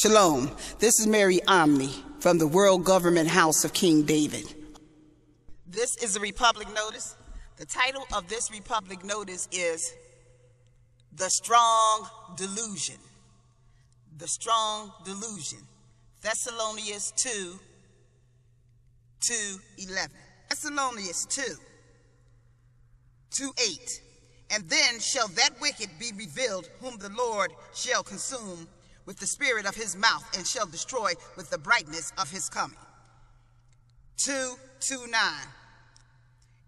Shalom, this is Mary Omni from the World Government House of King David. This is a Republic Notice. The title of this Republic Notice is The Strong Delusion. The Strong Delusion. Thessalonians 2:11. Thessalonians 2:8. And then shall that wicked be revealed, whom the Lord shall consume with the spirit of his mouth, and shall destroy with the brightness of his coming. 2:9.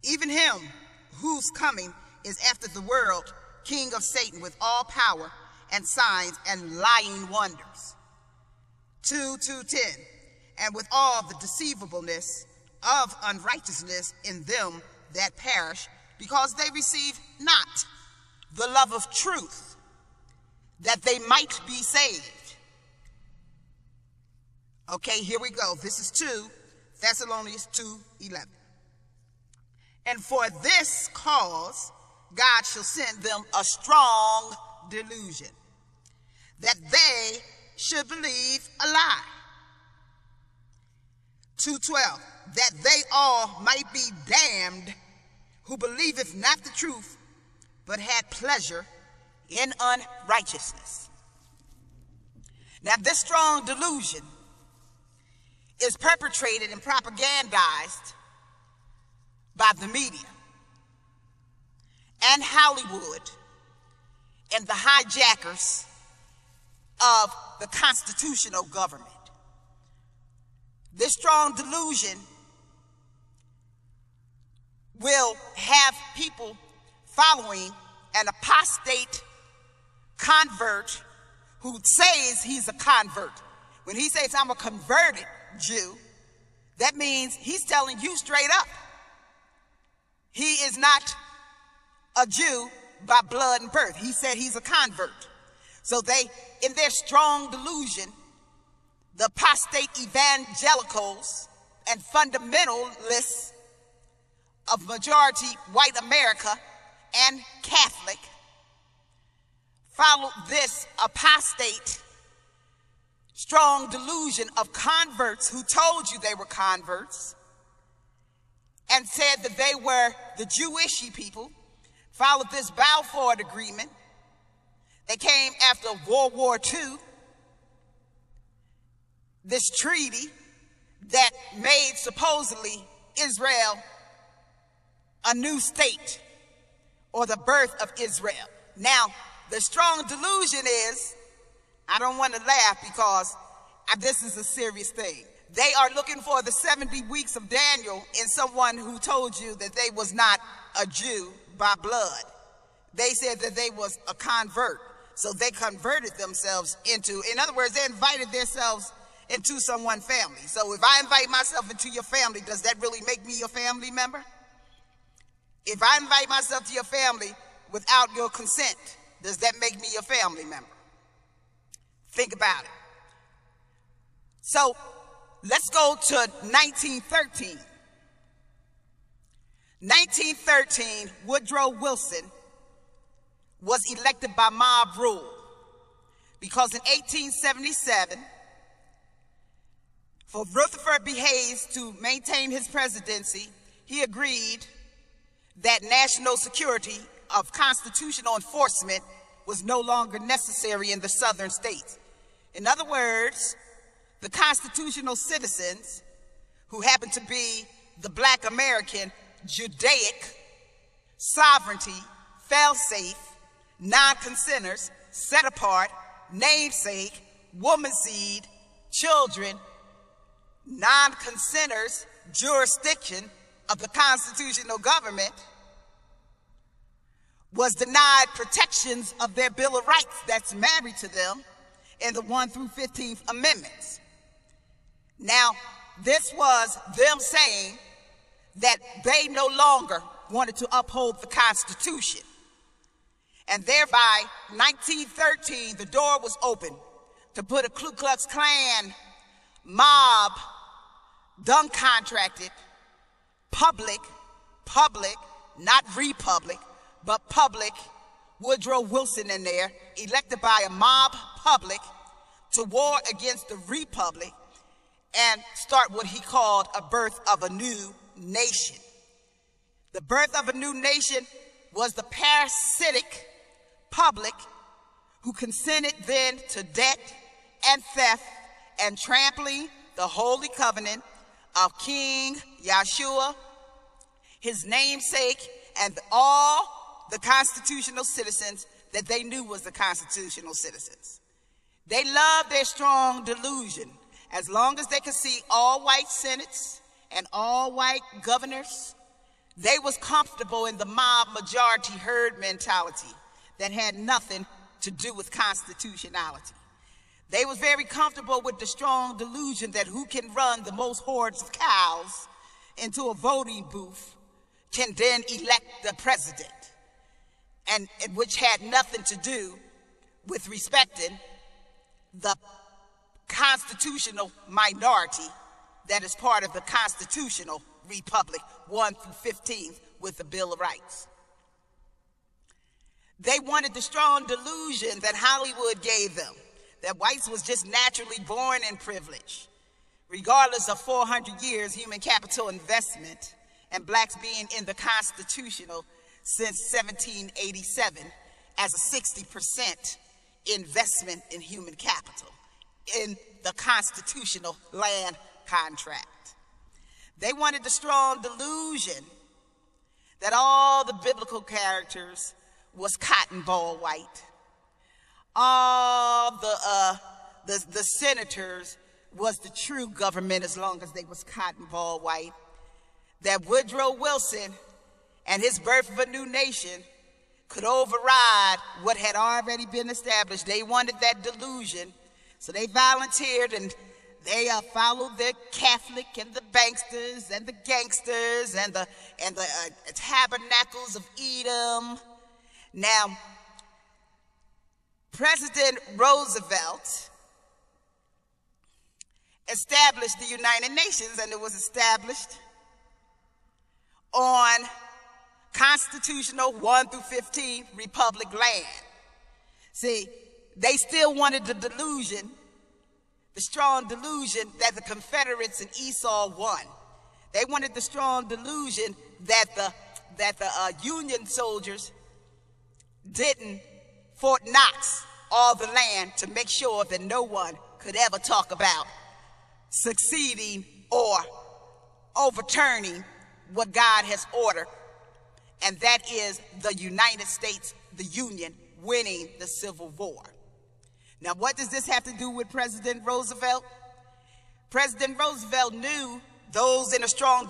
Even him whose coming is after the world, king of Satan, with all power and signs and lying wonders. 2:10. And with all the deceivableness of unrighteousness in them that perish, because they receive not the love of truth, that they might be saved. Okay, here we go. This is 2 Thessalonians 2:11. And for this cause God shall send them a strong delusion, that they should believe a lie. 2:12. That they all might be damned who believeth not the truth, but had pleasure in unrighteousness. Now, this strong delusion is perpetrated and propagandized by the media and Hollywood and the hijackers of the constitutional government. This strong delusion will have people following an apostate convert who says he's a convert. When he says, I'm a converted Jew, that means he's telling you straight up, he is not a Jew by blood and birth. He said he's a convert. So they, in their strong delusion, the apostate evangelicals and fundamentalists of majority white America and Catholic followed this apostate strong delusion of converts who told you they were converts and said that they were the Jewishy people, followed this Balfour Agreement. They came after World War II, this treaty that made supposedly Israel a new state, or the birth of Israel. Now, the strong delusion is, I don't want to laugh because this is a serious thing. They are looking for the 70 weeks of Daniel in someone who told you that they was not a Jew by blood. They said that they was a convert. So they converted themselves into, in other words, they invited themselves into someone's family. So if I invite myself into your family, does that really make me your family member? If I invite myself to your family without your consent, does that make me your family member? Think about it. So let's go to 1913. 1913, Woodrow Wilson was elected by mob rule because in 1877, for Rutherford B. Hayes to maintain his presidency, he agreed that national security of constitutional enforcement was no longer necessary in the southern states. In other words, the constitutional citizens, who happen to be the Black American, Judaic, sovereignty, fail-safe, non-consenters, set apart, namesake, woman seed, children, non-consenters, jurisdiction of the constitutional government, was denied protections of their Bill of Rights that's married to them in the 1 through 15th Amendments. Now, this was them saying that they no longer wanted to uphold the Constitution. And thereby, 1913, the door was open to put a Ku Klux Klan mob, done contracted, public, not republic, but public, Woodrow Wilson in there, elected by a mob public to war against the Republic and start what he called a birth of a new nation. The birth of a new nation was the parasitic public who consented then to debt and theft and trampling the holy covenant of King Yahshua, his namesake, and all the constitutional citizens that they knew was the constitutional citizens. They loved their strong delusion. As long as they could see all white senates and all white governors, they was comfortable in the mob majority herd mentality that had nothing to do with constitutionality. They was very comfortable with the strong delusion that who can run the most hordes of cows into a voting booth can then elect the president, and which had nothing to do with respecting the constitutional minority that is part of the constitutional republic, 1 through 15th, with the Bill of Rights. They wanted the strong delusion that Hollywood gave them, that whites was just naturally born in privilege, regardless of 400 years human capital investment and blacks being in the constitutional since 1787 as a 60% investment in human capital in the constitutional land contract. They wanted the strong delusion that all the biblical characters was cotton ball white. All the senators was the true government as long as they was cotton ball white. That Woodrow Wilson and his birth of a new nation could override what had already been established. They wanted that delusion, so they volunteered and they followed the Catholic and the banksters and the gangsters and the tabernacles of Edom. Now, President Roosevelt established the United Nations, and it was established on constitutional 1 through 15 republic land. See, they still wanted the delusion, the strong delusion that the Confederates and Esau won. They wanted the strong delusion that the Union soldiers didn't Fort Knox all the land to make sure that no one could ever talk about succeeding or overturning what God has ordered, and that is the United States, the Union, winning the Civil War. Now, what does this have to do with President Roosevelt? President Roosevelt knew those in a strong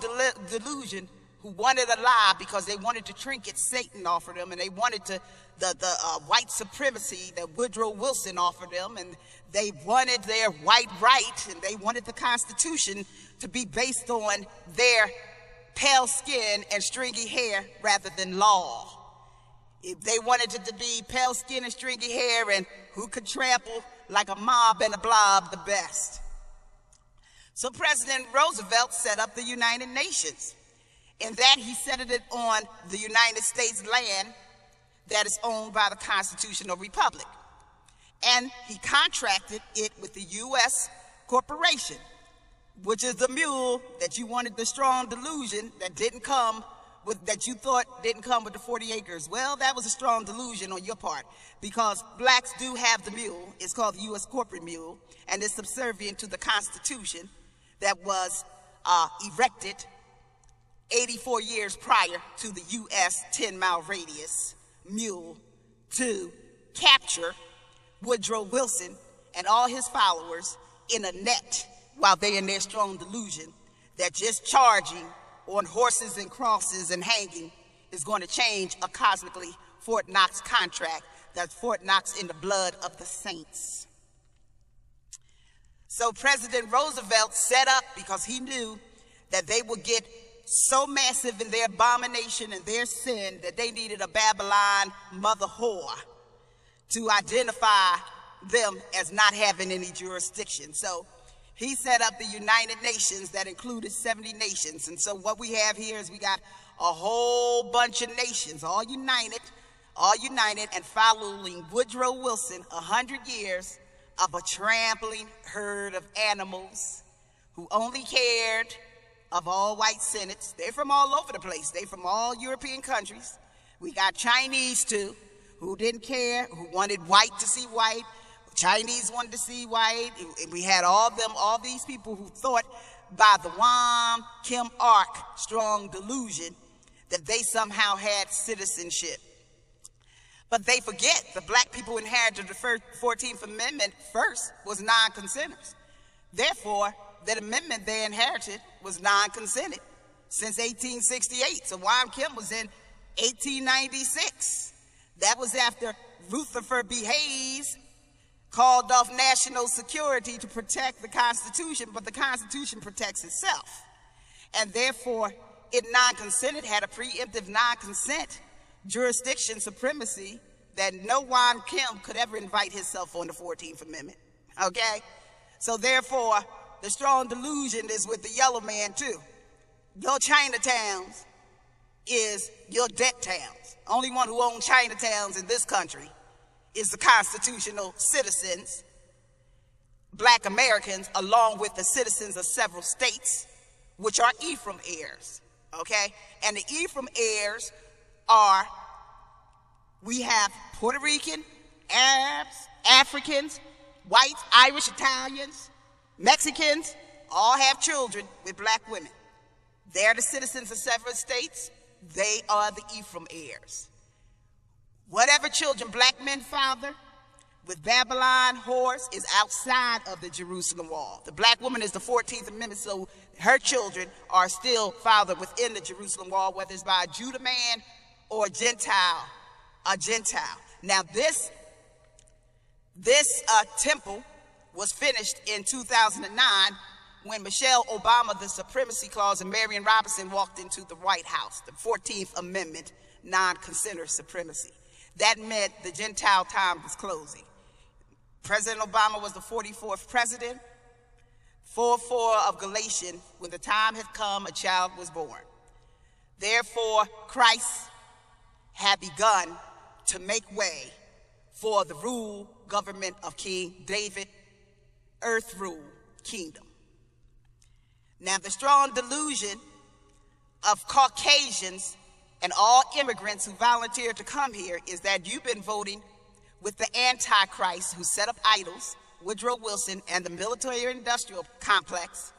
delusion who wanted a lie because they wanted to trinket Satan offered them, and they wanted the white supremacy that Woodrow Wilson offered them, and they wanted their white right, and they wanted the Constitution to be based on their pale skin and stringy hair rather than law. If they wanted it to be pale skin and stringy hair and who could trample like a mob and a blob the best. So President Roosevelt set up the United Nations. In that, he set it on the United States land that is owned by the Constitutional Republic. And he contracted it with the U.S. corporation, which is the mule that you wanted, the strong delusion that didn't come with, that you thought didn't come with the 40 acres. Well, that was a strong delusion on your part, because blacks do have the mule. It's called the U.S. corporate mule, and it's subservient to the Constitution that was erected 84 years prior to the U.S. 10-mile radius mule to capture Woodrow Wilson and all his followers in a net while they in their strong delusion that just charging on horses and crosses and hanging is going to change a cosmically Fort Knox contract. That's Fort Knox in the blood of the saints. So President Roosevelt set up, because he knew that they would get so massive in their abomination and their sin that they needed a Babylon mother whore to identify them as not having any jurisdiction. So he set up the United Nations that included 70 nations. And so what we have here is we got a whole bunch of nations, all united and following Woodrow Wilson 100 years of a trampling herd of animals who only cared of all white senates. They're from all over the place. They're from all European countries. We got Chinese too, who didn't care, who wanted white to see white. Chinese wanted to see white. And we had all these people who thought by the Wam Kim Ark strong delusion that they somehow had citizenship. But they forget the black people inherited the 14th Amendment first was non-consenters. Therefore, that amendment they inherited was non-consented since 1868. So Wam Kim was in 1896. That was after Rutherford B. Hayes called off national security to protect the Constitution, but the Constitution protects itself. And therefore, it non-consented, had a preemptive non-consent jurisdiction supremacy that no Wam Kim could ever invite himself on the 14th Amendment, okay? So therefore, the strong delusion is with the yellow man too. Your Chinatowns is your debt towns. Only one who owns Chinatowns in this country is the constitutional citizens, black Americans, along with the citizens of several states, which are Ephraim heirs, okay? And the Ephraim heirs are, we have Puerto Rican, Arabs, Africans, whites, Irish, Italians, Mexicans, all have children with black women. They're the citizens of several states. They are the Ephraim heirs. Whatever children black men father with Babylon horse is outside of the Jerusalem wall. The black woman is the 14th Amendment, so her children are still fathered within the Jerusalem wall, whether it's by a Judah man or a Gentile. Now this temple was finished in 2009 when Michelle Obama, the Supremacy Clause, and Marion Robinson walked into the White House, the 14th Amendment, non-consenter supremacy. That meant the Gentile time was closing. President Obama was the 44th president. 4:4 of Galatians, when the time had come, a child was born. Therefore, Christ had begun to make way for the rule, government of King David, earth rule, kingdom. Now, the strong delusion of Caucasians and all immigrants who volunteered to come here is that you've been voting with the Antichrist who set up idols, Woodrow Wilson, and the military-industrial complex,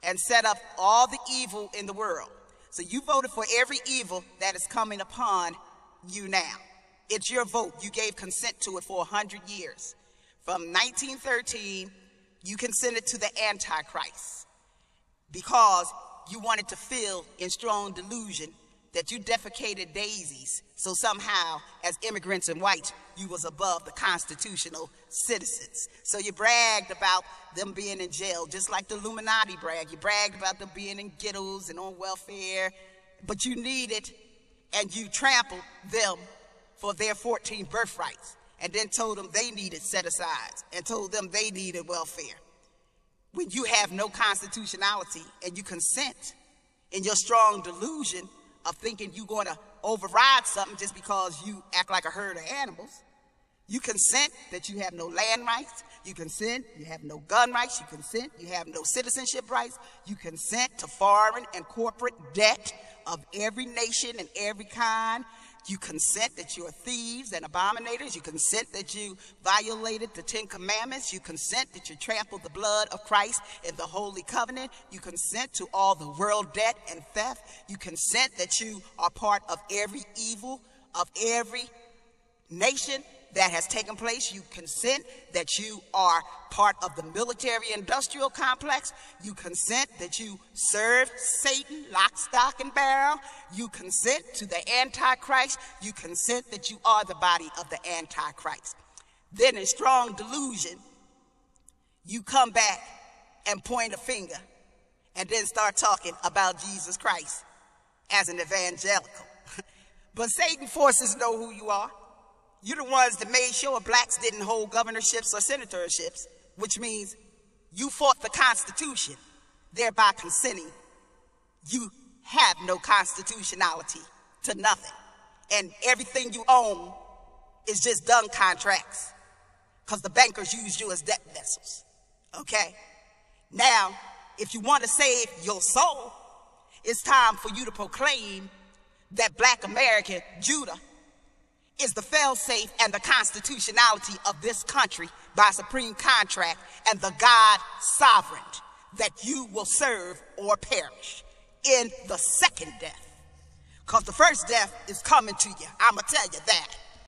and set up all the evil in the world. So you voted for every evil that is coming upon you now. It's your vote. You gave consent to it for 100 years. From 1913, you consented to the Antichrist because you wanted to feel in strong delusion that you defecated daisies, so somehow, as immigrants and whites, you was above the constitutional citizens. So you bragged about them being in jail, just like the Illuminati bragged. You bragged about them being in ghettos and on welfare, but you needed and you trampled them for their 14 birthrights, and then told them they needed set-asides, and told them they needed welfare. When you have no constitutionality and you consent in your strong delusion of thinking you're going to override something just because you act like a herd of animals, you consent that you have no land rights, you consent you have no gun rights, you consent you have no citizenship rights, you consent to foreign and corporate debt of every nation and every kind. You consent that you are thieves and abominators. You consent that you violated the 10 Commandments. You consent that you trampled the blood of Christ in the Holy Covenant. You consent to all the world debt and theft. You consent that you are part of every evil of every nation that has taken place. You consent that you are part of the military-industrial complex. You consent that you serve Satan, lock, stock, and barrel. You consent to the Antichrist. You consent that you are the body of the Antichrist. Then in strong delusion, you come back and point a finger and then start talking about Jesus Christ as an evangelical. But Satan forces know who you are. You're the ones that made sure blacks didn't hold governorships or senatorships, which means you fought the Constitution, thereby consenting. You have no constitutionality to nothing. And everything you own is just done contracts. because the bankers use you as debt vessels. Okay? Now, if you want to save your soul, it's time for you to proclaim that Black American Judah is the fail-safe and the constitutionality of this country by supreme contract, and the God sovereign, that you will serve or perish in the second death. Because the first death is coming to you. I'm going to tell you that.